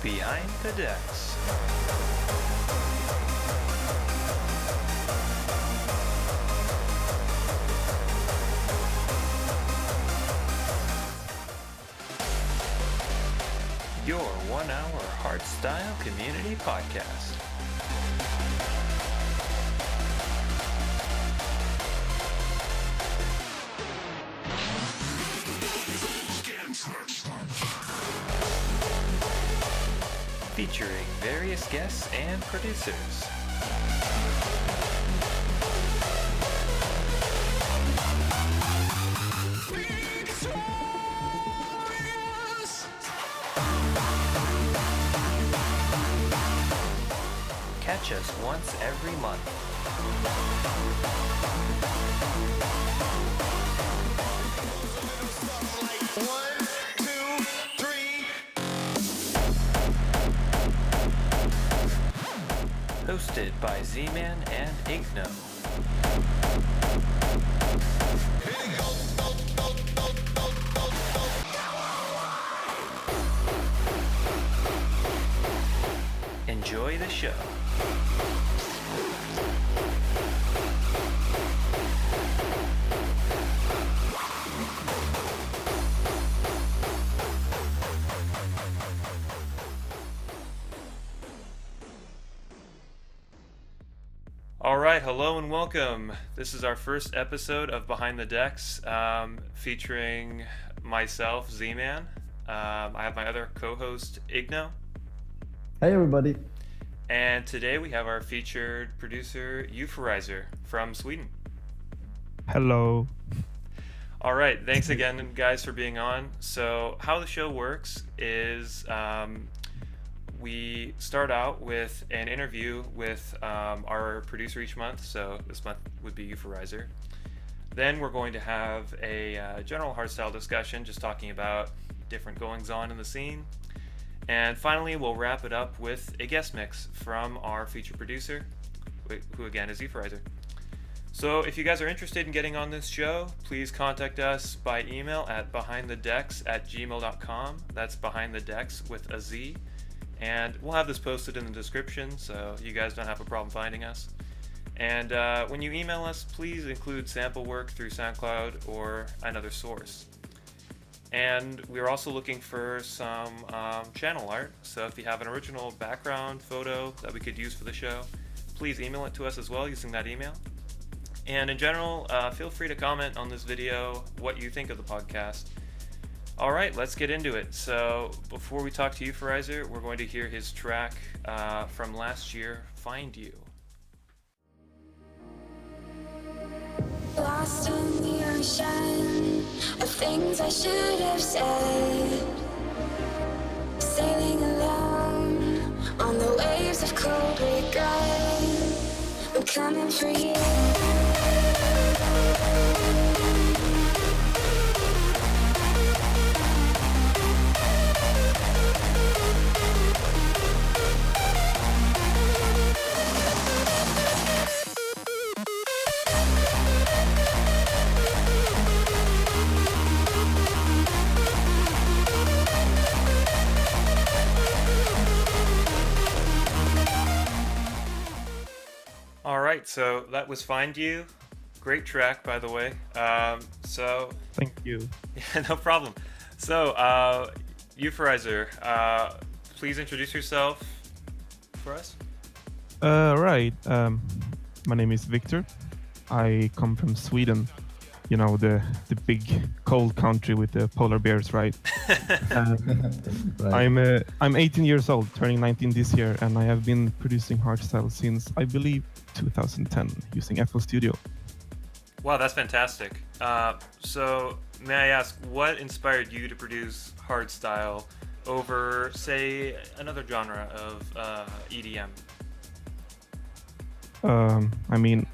Behind the Decks. Your 1-hour hardstyle community podcast. Featuring various guests and producers. Catch us once every month. Hosted by Z-Man and Igno. Enjoy the show. Alright, hello and welcome. This is our first episode of Behind the Decks, featuring myself, Z-Man. I have my other co-host, Igno. Hey everybody. And today we have our featured producer, Euphorizer from Sweden. Hello. Alright, thanks again guys for being on. So how the show works is we start out with an interview with our producer each month. So this month would be Euphorizer. Then we're going to have a general hardstyle discussion, just talking about different goings-on in the scene. And finally, we'll wrap it up with a guest mix from our featured producer, who again is Euphorizer. So if you guys are interested in getting on this show, please contact us by email at behindthedecks@gmail.com. That's behindthedecks with a Z. And we'll have this posted in the description, so you guys don't have a problem finding us. And when you email us, please include sample work through SoundCloud or another source. And we're also looking for some channel art, so if you have an original background photo that we could use for the show, please email it to us as well using that email. And in general, feel free to comment on this video what you think of the podcast. Alright, let's get into it. So, before we talk to Euphorizer, we're going to hear his track from last year, Find You. Lost in the ocean of things I should have said. Sailing alone on the waves of cold regret. I'm coming for you. Alright, so that was Find You. Great track, by the way. Thank you. Yeah, no problem. So, Euphorizer, please introduce yourself for us. Right. My name is Victor. I come from Sweden. You know, the big cold country with the polar bears, right? Right. I'm 18 years old, turning 19 this year, and I have been producing hardstyle since, I believe, 2010 using FL Studio. Wow, that's fantastic. So, may I ask, what inspired you to produce hardstyle over, say, another genre of EDM? I mean,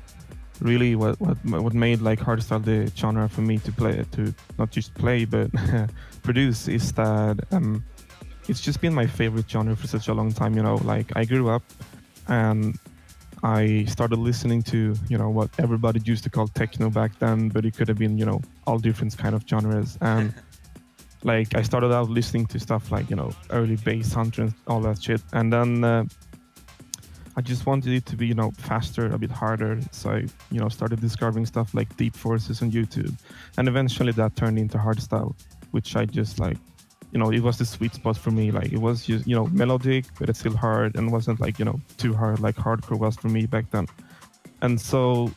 really, what made like hardstyle the genre for me to play, to not just play but produce, is that it's just been my favorite genre for such a long time. You know, like I grew up and I started listening to, you know, what everybody used to call techno back then, but it could have been, you know, all different kind of genres. And like I started out listening to stuff like, early Basshunter and all that shit, and then I just wanted it to be, faster, a bit harder. So I, started discovering stuff like Deep Forces on YouTube, and eventually that turned into hardstyle, which I just like, it was the sweet spot for me. Like it was just, melodic, but it's still hard, and wasn't like, too hard like hardcore was for me back then. And so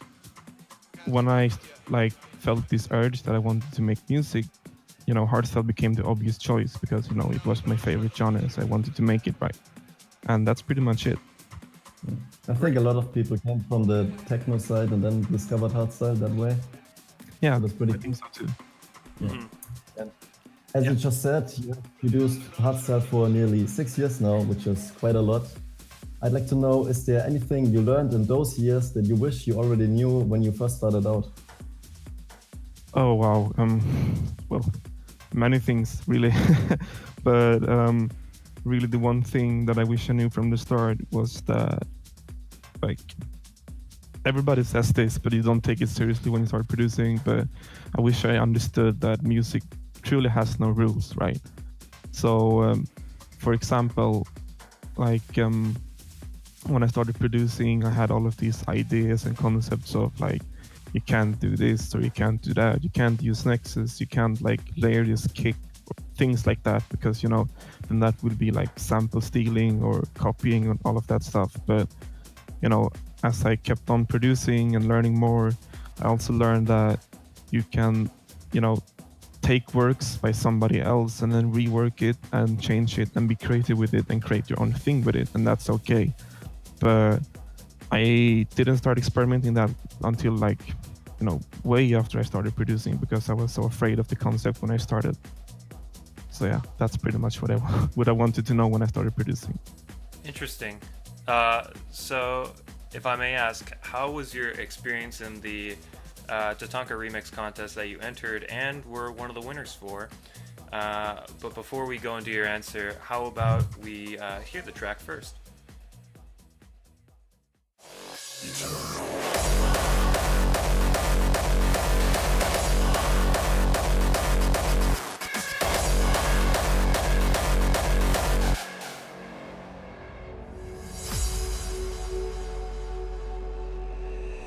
when I like felt this urge that I wanted to make music, hardstyle became the obvious choice because, it was my favorite genre, so I wanted to make it right. And that's pretty much it. I think a lot of people came from the techno side and then discovered hardstyle that way. Yeah, that's pretty I think so too. Yeah. And as you just said, you have produced hardstyle for nearly 6 years now, which is quite a lot. I'd like to know, is there anything you learned in those years that you wish you already knew when you first started out? Oh, wow. Well, many things, really. But really the one thing that I wish I knew from the start was that, like, everybody says this, but you don't take it seriously when you start producing. But I wish I understood that music truly has no rules, right? So, for example, like, when I started producing, I had all of these ideas and concepts of like, you can't do this or you can't do that. You can't use Nexus. You can't like layer this kick, or things like that, because then that would be like sample stealing or copying and all of that stuff. But as I kept on producing and learning more, I also learned that you can, take works by somebody else and then rework it and change it and be creative with it and create your own thing with it, and that's okay. But I didn't start experimenting that until like, way after I started producing, because I was so afraid of the concept when I started. So yeah, that's pretty much what I wanted to know when I started producing. Interesting. So if I may ask, how was your experience in the Tatanka remix contest that you entered and were one of the winners for? But before we go into your answer, how about we hear the track first?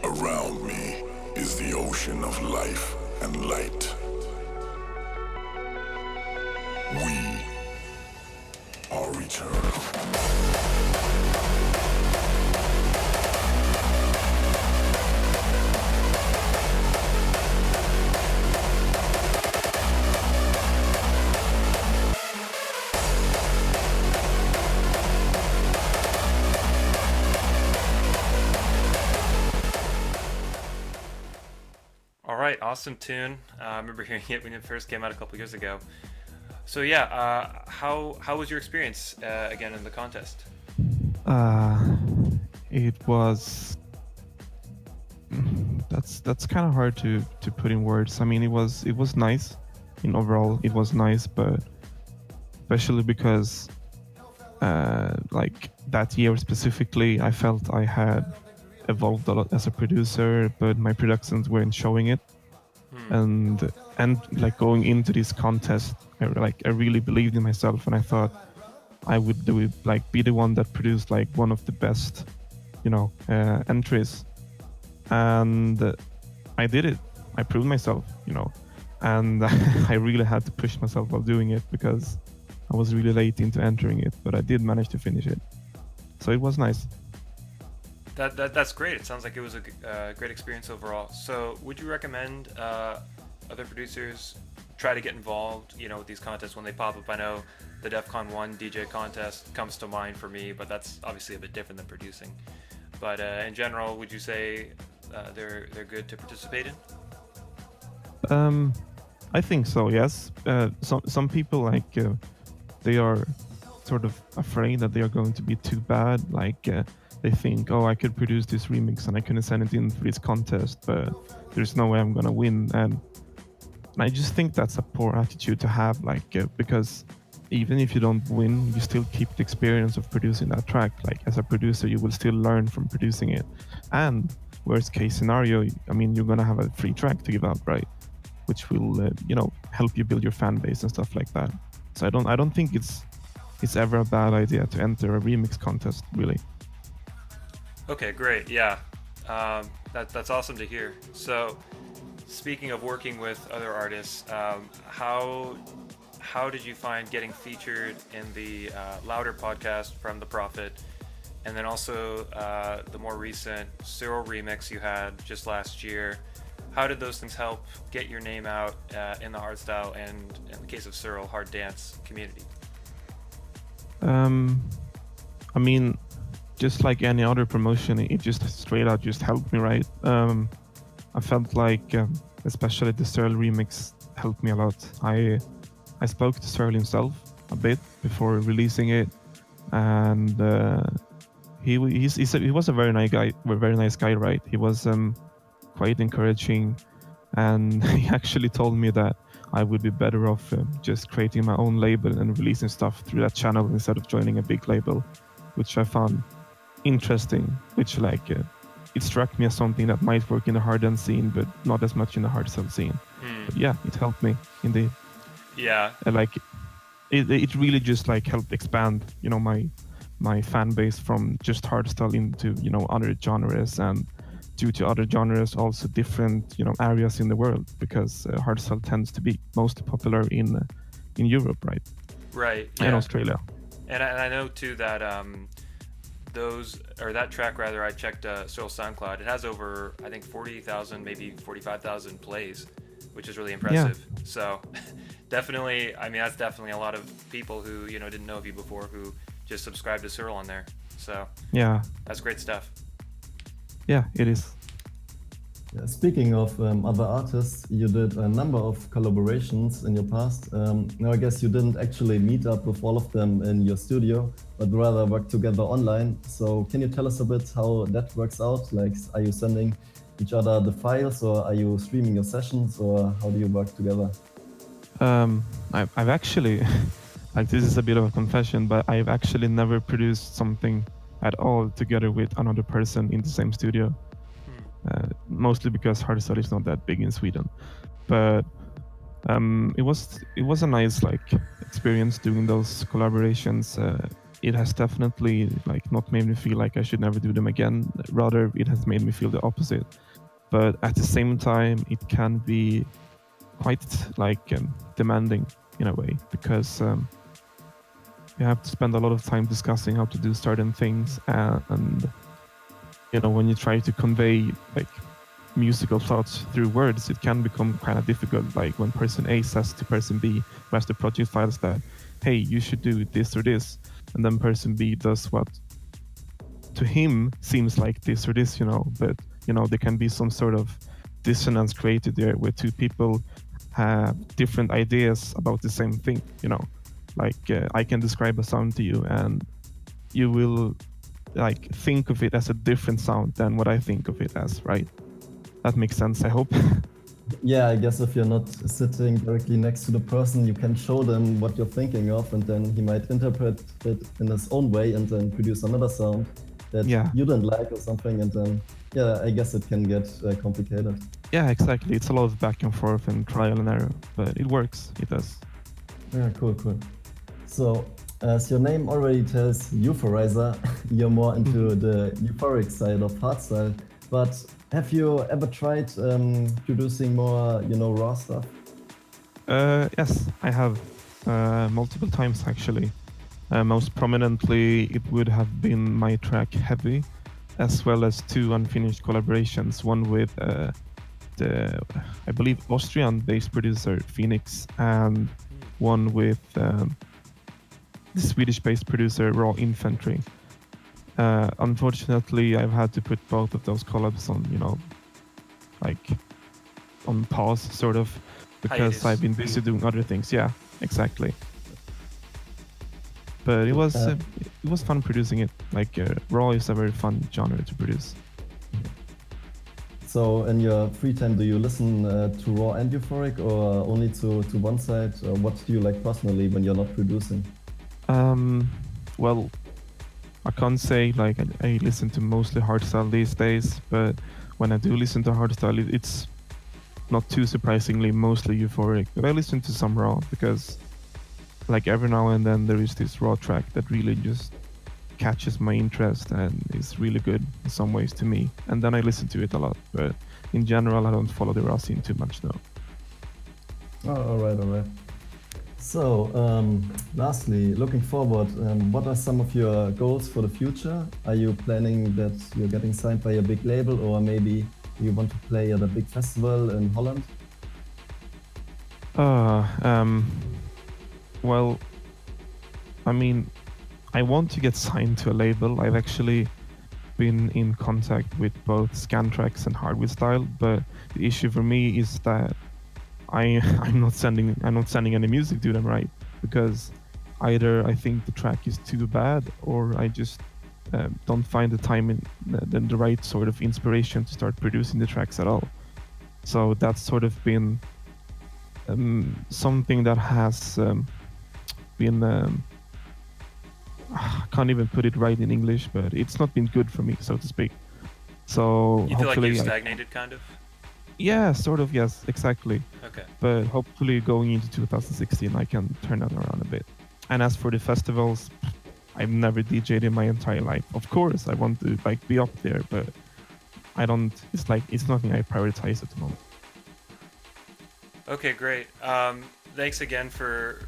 Around me is the ocean of life and light. We are eternal. Alright, awesome tune. I remember hearing it when it first came out a couple years ago. So yeah, how was your experience again in the contest? It was... That's kind of hard to put in words. I mean, it was nice. Overall, it was nice, but especially because like that year specifically, I felt I had evolved a lot as a producer, but my productions weren't showing it. And like going into this contest, I really believed in myself, and I thought I would do it, like be the one that produced like one of the best, entries. And I did it. I proved myself, and I really had to push myself while doing it because I was really late into entering it, but I did manage to finish it. So it was nice. That's great. It sounds like it was a great experience overall. So would you recommend other producers try to get involved, with these contests when they pop up? I know the Defqon 1 DJ contest comes to mind for me, but that's obviously a bit different than producing. But in general, would you say they're good to participate in? I think so, yes. Some people, like, they are sort of afraid that they are going to be too bad. Like, they think, oh, I could produce this remix and I couldn't send it in for this contest, but there's no way I'm gonna win. And I just think that's a poor attitude to have, like, because even if you don't win, you still keep the experience of producing that track. Like, as a producer, you will still learn from producing it. And worst case scenario, I mean, you're gonna have a free track to give out, right? which will help you build your fan base and stuff like that. So I don't think it's ever a bad idea to enter a remix contest, really. Okay, great. Yeah, that's awesome to hear. So, speaking of working with other artists, how did you find getting featured in the Louder podcast from The Prophet, and then also the more recent Cyril remix you had just last year? How did those things help get your name out in the hardstyle and, in the case of Cyril, hard dance community? I mean, just like any other promotion, it just straight out just helped me, right? I felt like, especially the Cyril remix helped me a lot. I spoke to Cyril himself a bit before releasing it, and he was a very nice guy, right? He was quite encouraging, and he actually told me that I would be better off just creating my own label and releasing stuff through that channel instead of joining a big label, which I found interesting, which it struck me as something that might work in the hard dance scene, but not as much in the hardstyle scene. But yeah, it helped me indeed. Yeah. It really just helped expand, my fan base from just hardstyle into, other genres, and due to other genres also different, areas in the world, because hardstyle tends to be most popular in Europe, right? Right. And Yeah. Australia. And I know too that that track rather, I checked Cyril's SoundCloud. It has over, I think, 40,000, maybe 45,000 plays, which is really impressive. Yeah. So definitely, I mean, that's definitely a lot of people who, didn't know of you before, who just subscribed to Cyril on there. So yeah, that's great stuff. Yeah, it is. Yeah, speaking of other artists, you did a number of collaborations in your past. Now, I guess you didn't actually meet up with all of them in your studio, but rather work together online. So can you tell us a bit how that works out? Like, are you sending each other the files, or are you streaming your sessions, or how do you work together? I've actually, this is a bit of a confession, but I've actually never produced something at all together with another person in the same studio. Mostly because hardstyle is not that big in Sweden, but it was a nice experience doing those collaborations. It has definitely not made me feel like I should never do them again. Rather, it has made me feel the opposite. But at the same time, it can be quite demanding in a way, because you have to spend a lot of time discussing how to do certain things, and when you try to convey musical thoughts through words, it can become kind of difficult. Like when person A says to person B, who has the project files, that, hey, you should do this or this, and then person B does what to him seems like this or this, but there can be some sort of dissonance created there, where two people have different ideas about the same thing. I can describe a sound to you, and you will think of it as a different sound than what I think of it as, right? That makes sense, I hope. Yeah, I guess if you're not sitting directly next to the person, you can show them what you're thinking of, and then he might interpret it in his own way and then produce another sound that you don't like or something, and then I guess it can get complicated. Yeah, exactly. It's a lot of back and forth and trial and error, but it works. It does. Yeah, cool. So, as your name already tells, Euphorizer, you're more into the euphoric side of hardstyle. But have you ever tried producing more, raw stuff? Yes, I have multiple times actually. Most prominently, it would have been my track Heavy, as well as two unfinished collaborations. One with the, I believe, Austrian bass producer Phoenix, and one with the Swedish bass producer Raw Infantry. Unfortunately, I've had to put both of those collabs on, on pause, sort of, because I've been busy doing other things. Yeah, exactly. But it was fun producing it. Raw is a very fun genre to produce. So in your free time, do you listen to Raw and Euphoric, or only to one side? Or what do you like personally when you're not producing? Well, I can't say I listen to mostly hardstyle these days, but when I do listen to hardstyle, it's not too surprisingly, mostly euphoric. But I listen to some raw because, like, every now and then there is this raw track that really just catches my interest and is really good in some ways to me. And then I listen to it a lot. But in general, I don't follow the raw scene too much, no. Oh, all right. So, lastly, looking forward, what are some of your goals for the future? Are you planning that you're getting signed by a big label, or maybe you want to play at a big festival in Holland? Well, I mean, I want to get signed to a label. I've actually been in contact with both Scantraxx and Hardstyle, but the issue for me is that I'm not sending any music to them, right? Because either I think the track is too bad, or I just don't find the time and the right sort of inspiration to start producing the tracks at all. So that's sort of been something that has been I can't even put it right in English, but it's not been good for me, so to speak. So you feel like hopefully you've stagnated, kind of? Yeah, sort of, yes, exactly. Okay. But hopefully going into 2016, I can turn that around a bit. And as for the festivals, I've never DJ'd in my entire life. Of course, I want to like be up there, but I don't. It's nothing I prioritize at the moment. Okay, great. Thanks again for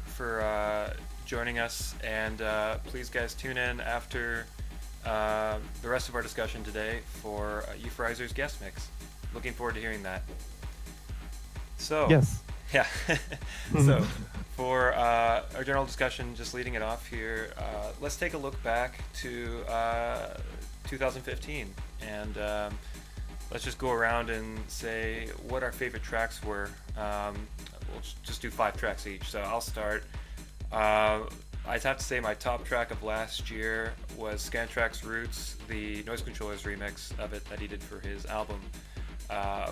joining us, and please, guys, tune in after the rest of our discussion today for Euphorizer's Guestmix. Looking forward to hearing that. So yes, yeah. So for our general discussion, just leading it off here, let's take a look back to 2015, and let's just go around and say what our favorite tracks were. We'll just do 5 tracks each. So I'll start. I'd have to say my top track of last year was Scantraxx Rootz, the Noisecontrollers remix of it that he did for his album.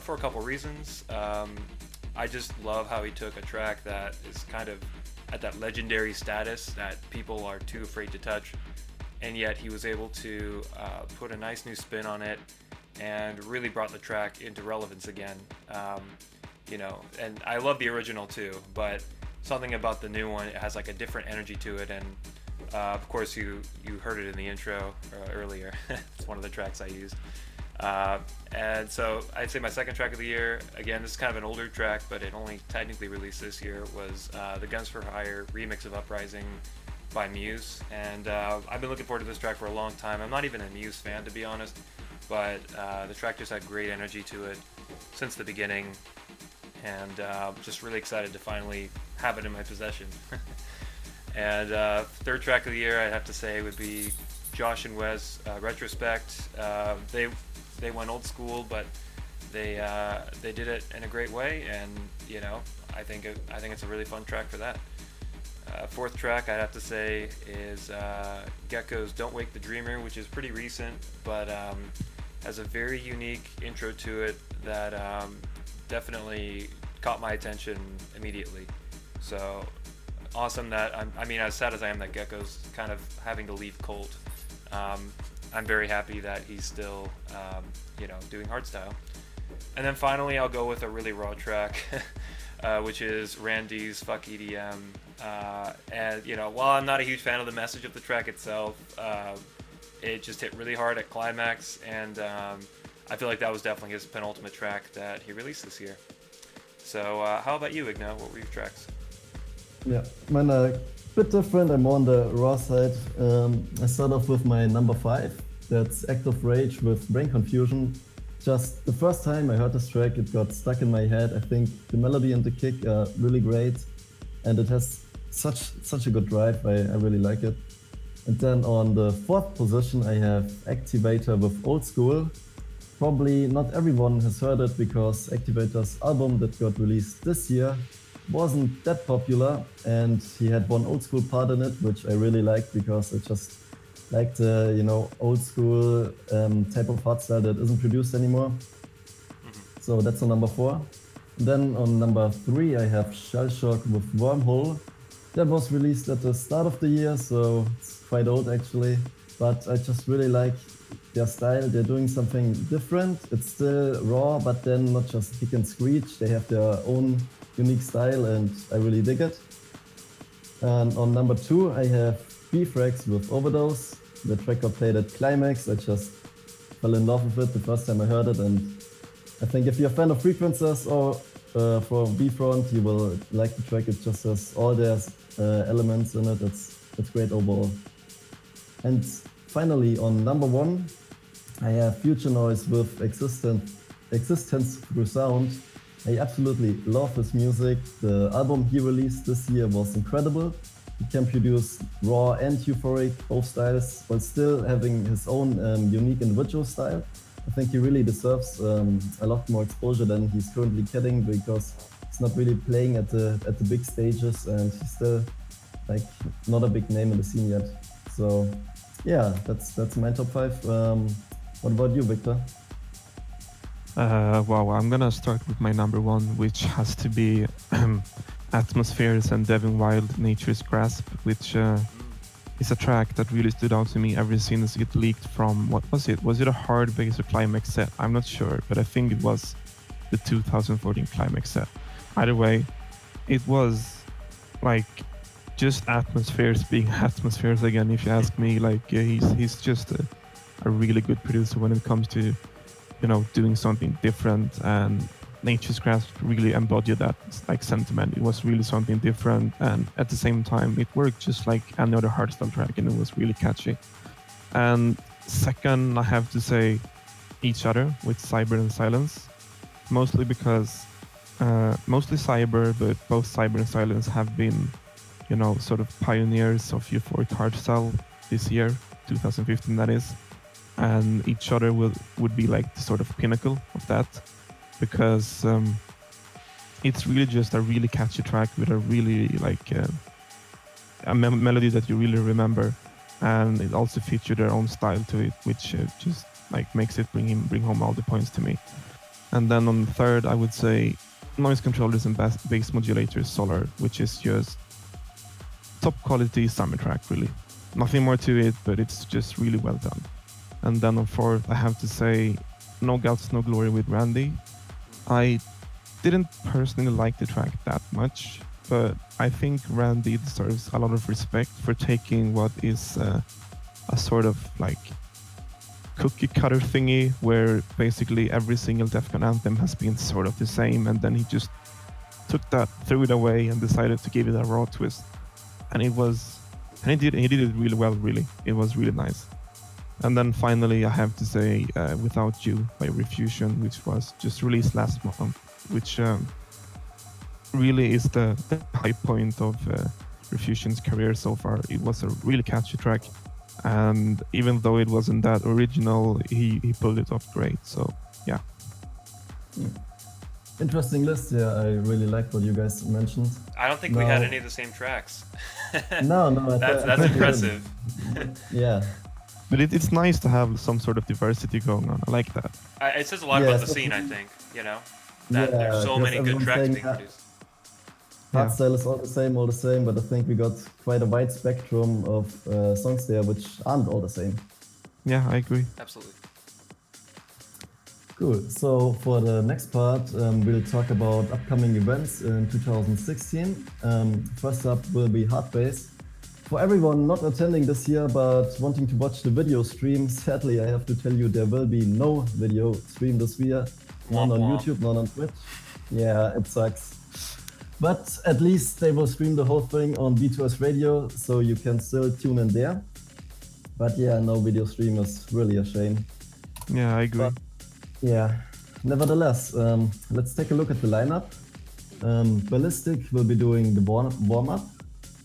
For a couple reasons. I just love how he took a track that is kind of at that legendary status that people are too afraid to touch, and yet he was able to put a nice new spin on it and really brought the track into relevance again. You know, and I love the original too, but something about the new one, it has like a different energy to it, and of course you heard it in the intro earlier. It's one of the tracks I used. And so I'd say my second track of the year, again, this is kind of an older track, but it only technically released this year, was the Gunz for Hire remix of Uprising by Muse. And I've been looking forward to this track for a long time. I'm not even a Muse fan, to be honest, but the track just had great energy to it since the beginning, and just really excited to finally have it in my possession. And third track of the year, I'd have to say, would be Josh and Wes Retrospect. They went old school, but they did it in a great way, and you know, I think it's a really fun track for that. Fourth track I'd have to say is Gecko's Don't Wake the Dreamer, which is pretty recent, but has a very unique intro to it that definitely caught my attention immediately. So awesome that I mean, as sad as I am that Gecko's kind of having to leave Colt, I'm very happy that he's still, you know, doing hardstyle. And then finally, I'll go with a really raw track, which is Randy's Fuck EDM. And, you know, while I'm not a huge fan of the message of the track itself, it just hit really hard at climax, and I feel like that was definitely his penultimate track that he released this year. So how about you, Igna? What were your tracks? Yeah, mine are a bit different. I'm more on the raw side. I start off with my number 5. That's Act of Rage with Brain Confusion. Just the first time I heard this track, it got stuck in my head. I think the melody and the kick are really great, and it has such a good drive. I really like it. And then on the 4th position, I have Activator with Old School. Probably not everyone has heard it, because Activator's album that got released this year wasn't that popular, and he had one old school part in it, which I really liked, because I just like the, you know, old school type of hardstyle that isn't produced anymore. So that's on number 4. Then on number 3, I have Shell Shock with Wormhole. That was released at the start of the year, so it's quite old actually, but I just really like their style. They're doing something different. It's still raw, but then not just kick and screech. They have their own unique style, and I really dig it. And on number 2, I have Defqon with Overdose. The track got played at Climax. I just fell in love with it the first time I heard it, and I think if you're a fan of Frequencers or for B-Front, you will like the track. It just has all their elements in it. It's great overall. And finally, on number 1, I have Future Noise with Existence Through Sound. I absolutely love his music. The album he released this year was incredible. He can produce raw and euphoric, both styles, while still having his own unique individual style. I think he really deserves a lot more exposure than he's currently getting, because he's not really playing at the big stages, and he's still like not a big name in the scene yet. So yeah, that's my top 5. What about you, Victor? Wow, I'm gonna start with my number 1, which has to be Atmospheres and Devin Wild, Nature's Grasp, which is a track that really stood out to me ever since it leaked from, what was it? Was it a hard bass or Climax set? I'm not sure, but I think it was the 2014 Climax set. Either way, it was like just Atmospheres being Atmospheres again, if you ask me. Like he's just a really good producer when it comes to, you know, doing something different, and Nature's Grasp really embodied that like sentiment. It was really something different, and at the same time it worked just like any other hardstyle track, and it was really catchy. And second, I have to say Each Other with Cyber and Silence, mostly because mostly Cyber, but both Cyber and Silence have been, you know, sort of pioneers of euphoric hardstyle this year, 2015 that is, and Each Other would be like the sort of pinnacle of that, because it's really just a really catchy track with a really like a melody that you really remember, and it also featured their own style to it, which just like makes it bring home all the points to me. And then on the third, I would say Noisecontrollers and Bass Modulators Solar, which is just top quality summer track, really. Nothing more to it, but it's just really well done. And then on fourth, I have to say No Guts, No Glory with Randy. I didn't personally like the track that much, but I think Randy deserves a lot of respect for taking what is a sort of like cookie cutter thingy, where basically every single Defqon anthem has been sort of the same, and then he just took that, threw it away, and decided to give it a raw twist. And he did it really well, really. It was really nice. And then finally, I have to say Without You by Refusion, which was just released last month, which really is the high point of Refusion's career so far. It was a really catchy track, and even though it wasn't that original, he pulled it off great. So yeah. Interesting list. Yeah, I really like what you guys mentioned. I don't think we had any of the same tracks. No, that's impressive. Yeah. But it's nice to have some sort of diversity going on. I like that. It says a lot about the scene, I think, you know, that there's so many good tracks being produced. Hardstyle is all the same, but I think we got quite a wide spectrum of songs there which aren't all the same. Yeah, I agree. Absolutely. Cool. So for the next part, we'll talk about upcoming events in 2016. First up will be Hardbase. For everyone not attending this year but wanting to watch the video stream, sadly I have to tell you there will be no video stream this year. None on YouTube, none on Twitch. Yeah, it sucks. But at least they will stream the whole thing on B2S Radio, so you can still tune in there. But yeah, no video stream is really a shame. Yeah, I agree. But, yeah, nevertheless, let's take a look at the lineup. Ballistic will be doing the warm-up.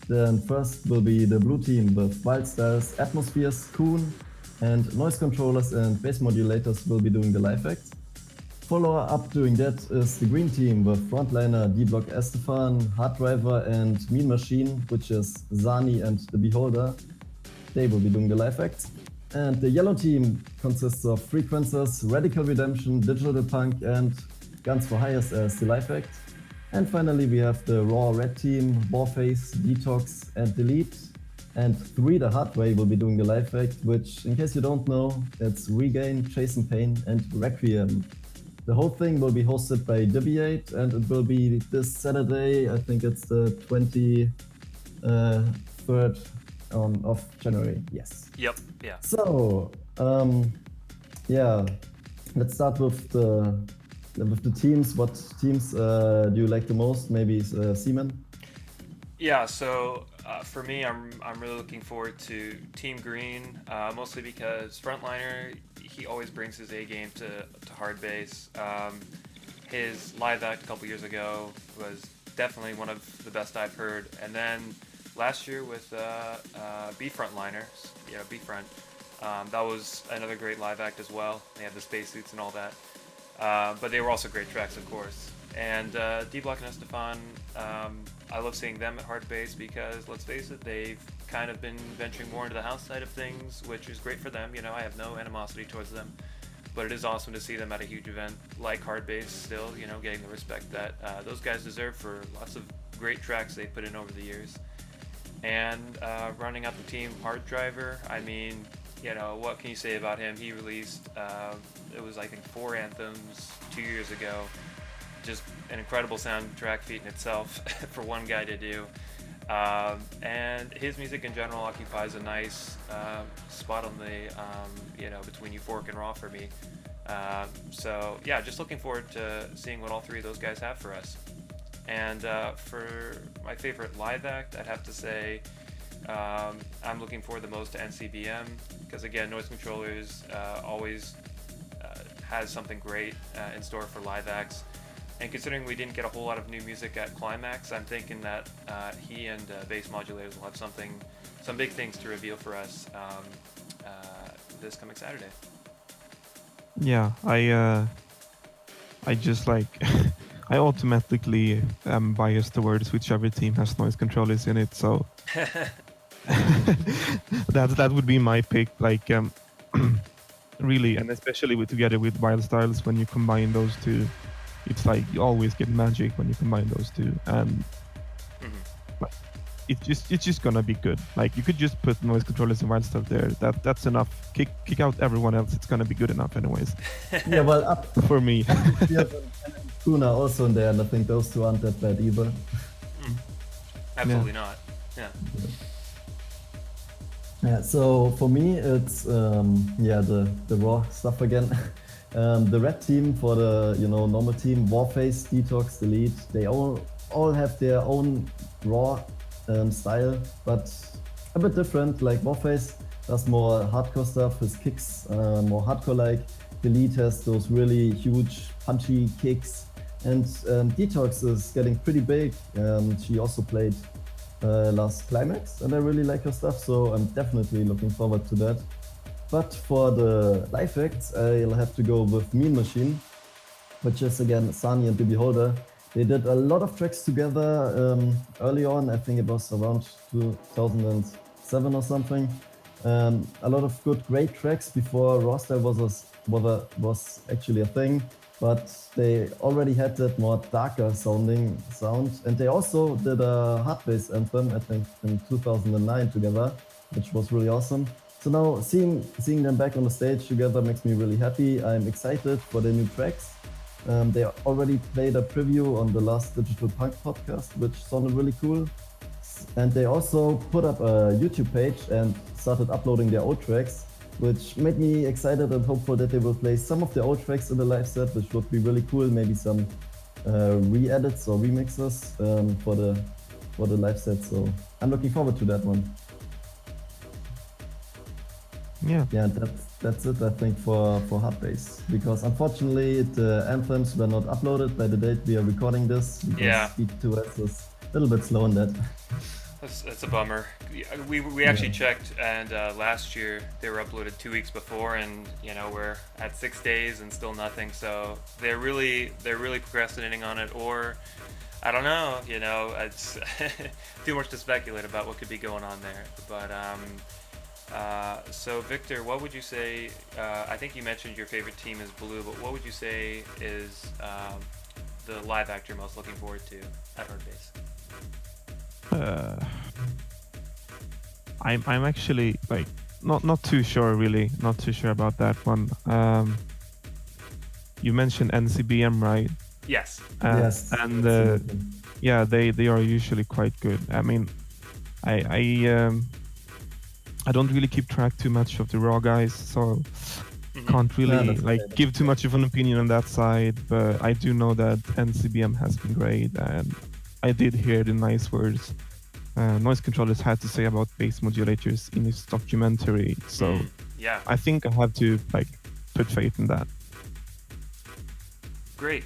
Then first will be the blue team with Wildstyles, Atmospheres, Kuhn, and Noisecontrollers and Bass Modulators will be doing the live acts. Follower up doing that is the green team with frontliner D-Block Estefan, Hard Driver, and Mean Machine, which is Zani and the Beholder. They will be doing the live acts. And the yellow team consists of Frequencers, Radical Redemption, Digital Punk, and Gunz for Hires as the live act. And finally we have the raw red team, Warface, Detox, and Delete. And 3, the hard way, will be doing the live act, which, in case you don't know, it's Regain, Chasing Pain, and Requiem. The whole thing will be hosted by Deviate, and it will be this Saturday. I think it's the 23rd of January. Yes. Yep. Yeah. So, yeah, let's start with the teams. What teams do you like the most? Maybe Seaman. Yeah, so for me, I'm really looking forward to Team Green, mostly because Frontliner, he always brings his A game to hard bass. His live act a couple years ago was definitely one of the best I've heard. And then last year with B Frontliners, B Front, that was another great live act as well. They had the spacesuits and all that. But they were also great tracks, of course. And D-Block and Estefan, I love seeing them at hard bass because, let's face it, they've kind of been venturing more into the house side of things, which is great for them. I have no animosity towards them, but it is awesome to see them at a huge event like hard bass still, getting the respect that those guys deserve for lots of great tracks they put in over the years. And running out the team, Hard Driver, I mean, what can you say about him? He released, it was I think 4 anthems 2 years ago. Just an incredible soundtrack feat in itself for one guy to do. And his music in general occupies a nice spot on the, between Euphoric and Raw for me. So yeah, just looking forward to seeing what all 3 of those guys have for us. And for my favorite live act, I'd have to say I'm looking forward the most to NCBM, because again, Noisecontrollers always has something great in store for live acts. And considering we didn't get a whole lot of new music at Climax, I'm thinking that he and Bass Modulators will have some big things to reveal for us this coming Saturday. Yeah, I just like I automatically am biased towards whichever team has Noisecontrollers in it, so that would be my pick. Like really, and especially together with Wild Styles, when you combine those two, it's like you always get magic when you combine those two, and like, it's just gonna be good. Like you could just put Noisecontrollers and Wild Styles there. That's enough. Kick out everyone else. It's gonna be good enough anyways. Yeah, well, up for me. yeah, Tuna also in there, and I think those two aren't that bad either. Absolutely not. Yeah. Yeah. So for me, it's the raw stuff again. The red team for the normal team, Warface, Detox, Delete, they all have their own raw style, but a bit different. Like Warface does more hardcore stuff, his kicks more hardcore like. Delete has those really huge punchy kicks, and Detox is getting pretty big. She also played last Climax, and I really like her stuff, so I'm definitely looking forward to that. But for the live acts, I'll have to go with Mean Machine, which is again Sani and the Beholder. They did a lot of tracks together early on. I think it was around 2007 or something. A lot of great tracks before Rawstyle was actually a thing. But they already had that more darker sound, and they also did a hard bass anthem, I think, in 2009 together, which was really awesome. So now seeing them back on the stage together makes me really happy. I'm excited for the new tracks. They already played a preview on the last Digital Punk podcast, which sounded really cool. And they also put up a YouTube page and started uploading their old tracks, which made me excited and hopeful that they will play some of the old tracks in the live set, which would be really cool. Maybe some re-edits or remixes for the live set. So I'm looking forward to that one. Yeah, that's it, I think, for hard bass, because unfortunately the anthems were not uploaded by the date we are recording this, because B2S is a little bit slow on that. That's a bummer. We actually checked, and last year they were uploaded 2 weeks before, and we're at 6 days and still nothing. So they're really procrastinating on it, or I don't know. It's too much to speculate about what could be going on there. But so Victor, what would you say? I think you mentioned your favorite team is Blue, but what would you say is the live act you're most looking forward to at hard bass? I'm actually like not too sure really, not too sure about that one. You mentioned NCBM, right? Yes. Yes. And absolutely. yeah, they are usually quite good. I mean, I don't really keep track too much of the raw guys, so can't really that's like okay, give too much of an opinion on that side. But I do know that NCBM has been great, and I did hear the nice words Noisecontrollers had to say about bass modulators in his documentary. So Yeah. I think I have to like put faith in that. Great.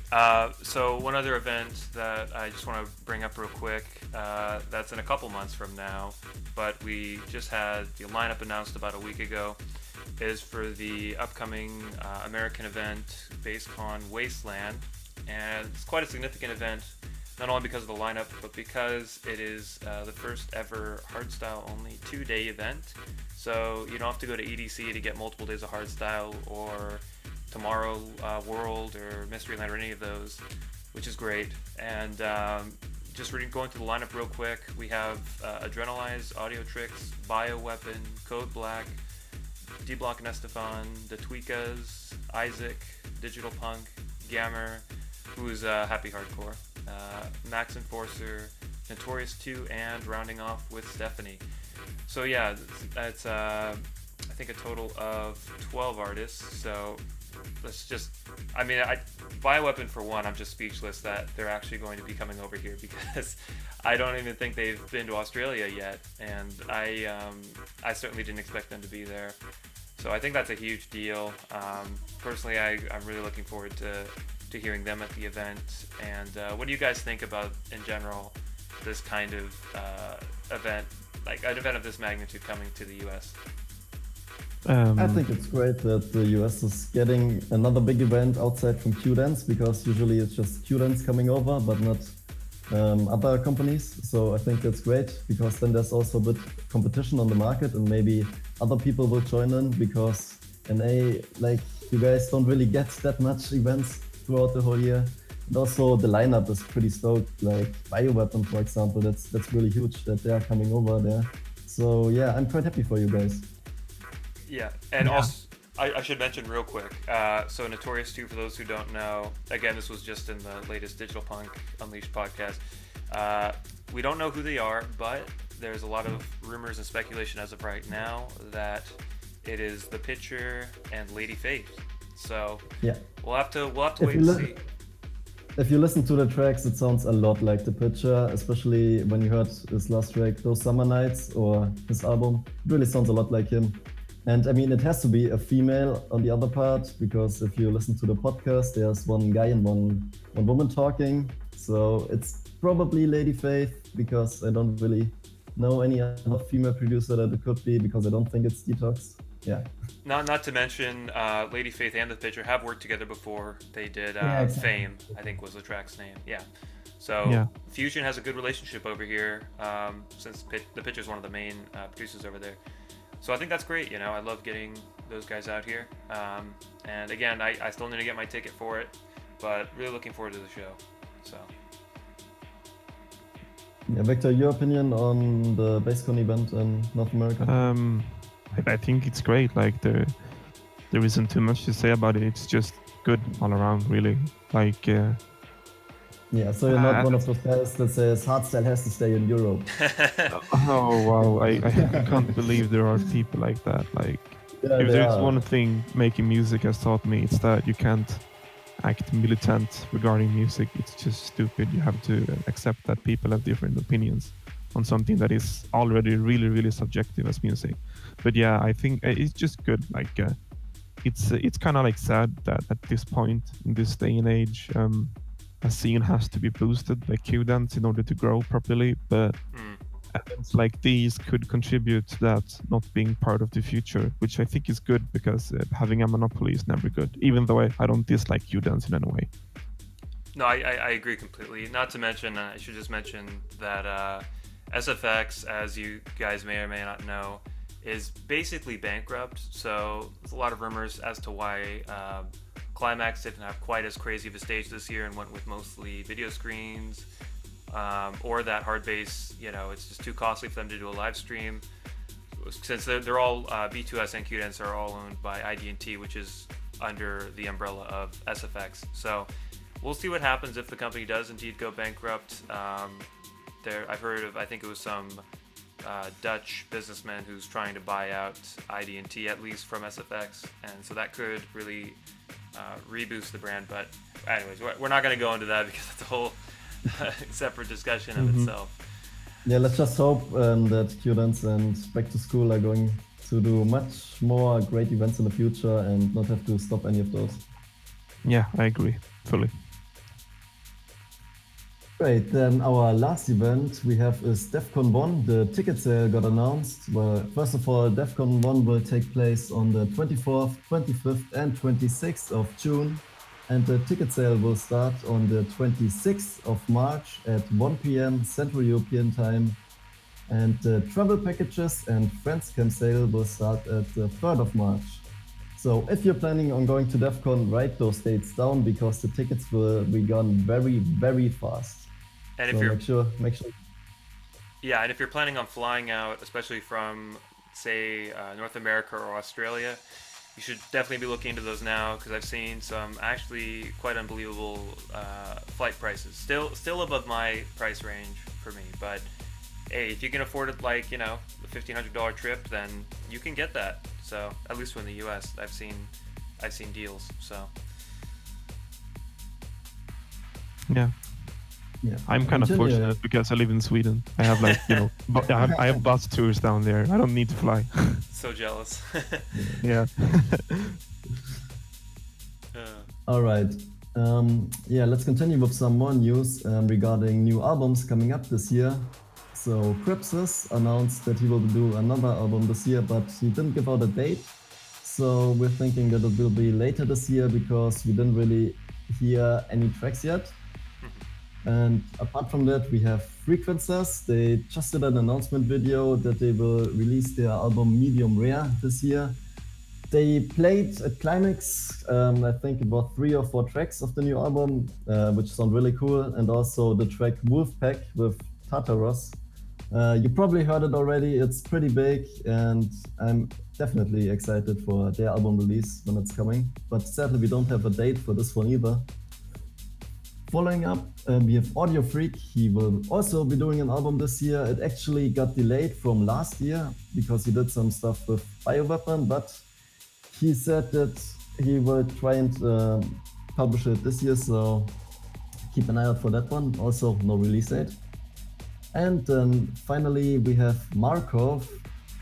So one other event that I just want to bring up real quick, that's in a couple months from now, but we just had the lineup announced about a week ago, is for the upcoming American event, Basscon Wasteland. And it's quite a significant event, not only because of the lineup, but because it is the first ever hardstyle only 2-day event. So you don't have to go to EDC to get multiple days of hardstyle, or Tomorrow World or Mysteryland or any of those, which is great. And just going through the lineup real quick, we have Adrenalize, Audio Tricks, Bioweapon, Code Black, D-Block and Estefan, The Tweakas, Isaac, Digital Punk, Gammer, who's Happy Hardcore, Max Enforcer, Notorious 2, and rounding off with Stephanie. So yeah, that's I think a total of 12 artists. So let's just, I mean, Bioweapon for one, I'm just speechless that they're actually going to be coming over here, because I don't even think they've been to Australia yet, and I certainly didn't expect them to be there. So I think that's a huge deal. Personally, I'm really looking forward to hearing them at the event. And what do you guys think about, in general, this kind of event, like an event of this magnitude coming to the US? I think it's great that the US is getting another big event outside from Qdance, because usually it's just Qdance coming over, but not other companies. So I think that's great, because then there's also a bit competition on the market, and maybe other people will join in, because NA, like, you guys don't really get that much events throughout the whole year. And also the lineup is pretty stoked, like Bioweapon, for example, that's really huge that they are coming over there. So yeah, I'm quite happy for you guys. Yeah, and also, I should mention real quick, so Notorious 2, for those who don't know, again, this was just in the latest Digital Punk Unleashed podcast. We don't know who they are, but there's a lot of rumors and speculation as of right now that it is The Pitcher and Lady Faith. So yeah, we'll have to wait and see. If you listen to the tracks, it sounds a lot like The Pitcher, especially when you heard his last track, Those Summer Nights, or his album. It really sounds a lot like him. And I mean, it has to be a female on the other part, because if you listen to the podcast, there's one guy and one woman talking. So it's probably Lady Faith, because I don't really know any other female producer that it could be, because I don't think it's Detox. Yeah. Not to mention, Lady Faith and The Pitcher have worked together before. They did exactly. Fame, I think was the track's name. Yeah. So Yeah. Fusion has a good relationship over here, since The Pitcher's one of the main producers over there. So I think that's great. You know, I love getting those guys out here. And again, I still need to get my ticket for it, but really looking forward to the show. So. Yeah, Victor, your opinion on the Basscon event in North America? I think it's great. Like there isn't too much to say about it. It's just good all around, really. Like. Yeah, so you're not one of those guys that says hardstyle has to stay in Europe. Oh wow, I can't believe there are people like that. Like, Yeah, if they there's are. one thing making music has taught me, it's that you can't act militant regarding music. It's just stupid. You have to accept that people have different opinions on something that is already really, really subjective as music. But yeah, I think it's just good. Like, it's kind of like sad that at this point in this day and age, a scene has to be boosted like Qdance in order to grow properly, but events like these could contribute to that not being part of the future, which I think is good, because having a monopoly is never good, even though I don't dislike Qdance in any way. No, I agree completely. Not to mention, I should just mention that SFX, as you guys may or may not know, is basically bankrupt. So there's a lot of rumors as to why Climax didn't have quite as crazy of a stage this year and went with mostly video screens, or that hard bass, you know, it's just too costly for them to do a live stream. since they're all B2S and Qdance are all owned by ID&T, which is under the umbrella of SFX. So we'll see what happens if the company does indeed go bankrupt. I've heard of, I think it was some Dutch businessman who's trying to buy out ID&T at least from SFX, and so that could really reboost the brand. But anyways, we're not going to go into that because it's a whole separate discussion of itself. Yeah, let's just hope that Qdance and Back to School are going to do much more great events in the future and not have to stop any of those. Yeah, I agree fully. Great, then our last event we have is Defqon 1. The ticket sale got announced. Well, first of all, Defqon 1 will take place on the 24th, 25th and 26th of June. And the ticket sale will start on the 26th of March at 1 p.m. Central European Time. And the travel packages and friends camp sale will start at the 3rd of March. So if you're planning on going to Defqon, write those dates down because the tickets will be gone very, very fast. And so if you're make sure. Yeah, and if you're planning on flying out, especially from say North America or Australia, you should definitely be looking into those now because I've seen some actually quite unbelievable flight prices. Still above my price range for me, but hey, if you can afford it, like the $1,500 trip, then you can get that. So at least in the U.S., I've seen deals. So yeah. I'm kind of fortunate because I live in Sweden. I have I have bus tours down there. I don't need to fly. So jealous. Yeah. All right. Let's continue with some more news regarding new albums coming up this year. So Crypsis announced that he will do another album this year, but he didn't give out a date. So we're thinking that it will be later this year because we didn't really hear any tracks yet. And apart from that, we have Frequencers. They just did an announcement video that they will release their album Medium Rare this year. They played at Climax, I think about 3 or 4 tracks of the new album, which sound really cool. And also the track Wolfpack with Tatanka. You probably heard it already. It's pretty big and I'm definitely excited for their album release when it's coming. But sadly, we don't have a date for this one either. Following up, we have Audio Freak. He will also be doing an album this year. It actually got delayed from last year because he did some stuff with Bioweapon, but he said that he will try and publish it this year, so keep an eye out for that one. Also, no release date. And then finally, we have Markov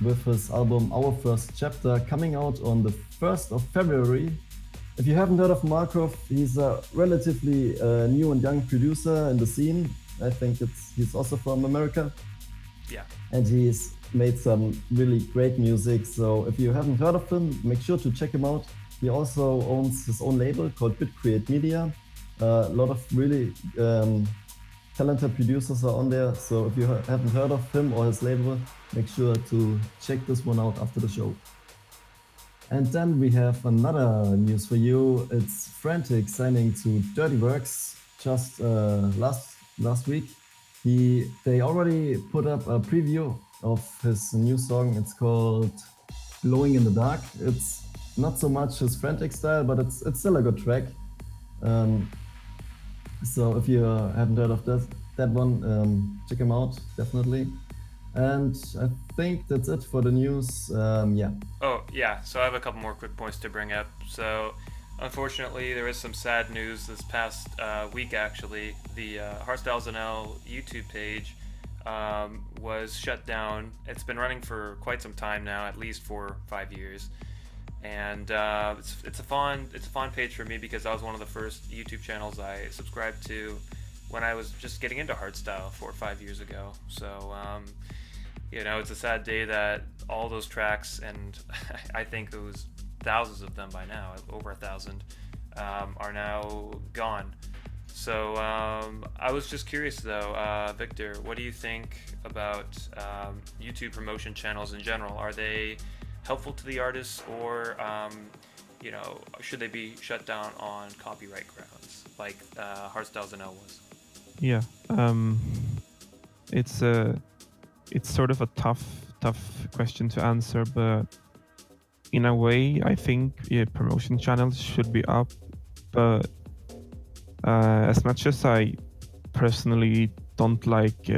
with his album Our First Chapter coming out on the 1st of February. If you haven't heard of Markov, he's a relatively new and young producer in the scene. I think he's also from America. Yeah. And he's made some really great music. So if you haven't heard of him, make sure to check him out. He also owns his own label called BitCreate Media. A lot of really talented producers are on there. So if you haven't heard of him or his label, make sure to check this one out after the show. And then we have another news for you. It's Frantic signing to Dirty Works just last week. They already put up a preview of his new song. It's called Glowing in the Dark. It's not so much his Frantic style, but it's still a good track. So if you haven't heard of that one, check him out, definitely. And I think that's it for the news. Oh, yeah. So I have a couple more quick points to bring up. So unfortunately, there is some sad news this past week, actually. The HardstylezNL YouTube page was shut down. It's been running for quite some time now, at least for 5 years. And it's a fun page for me because that was one of the first YouTube channels I subscribed to when I was just getting into hardstyle 4 or 5 years ago. So it's a sad day that all those tracks, and I think it was thousands of them by now, over 1,000, are now gone. So I was just curious though, Victor, what do you think about YouTube promotion channels in general? Are they helpful to the artists, or should they be shut down on copyright grounds like HardstylezNL was? Yeah, it's sort of a tough tough question to answer, but in a way, I think promotion channels should be up. But as much as I personally don't like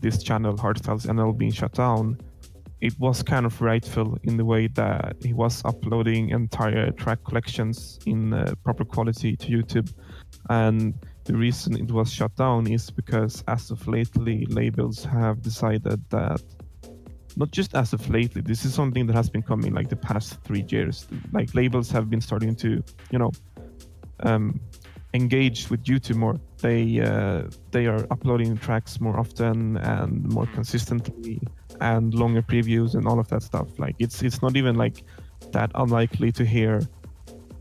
this channel, HardstylezNL, being shut down, it was kind of rightful in the way that he was uploading entire track collections in proper quality to YouTube. And the reason it was shut down is because as of lately, labels have decided that, not just as of lately, this is something that has been coming like the past 3 years. Like labels have been starting to, engage with YouTube more. They are uploading tracks more often and more consistently, and longer previews and all of that stuff. Like it's not even like that unlikely to hear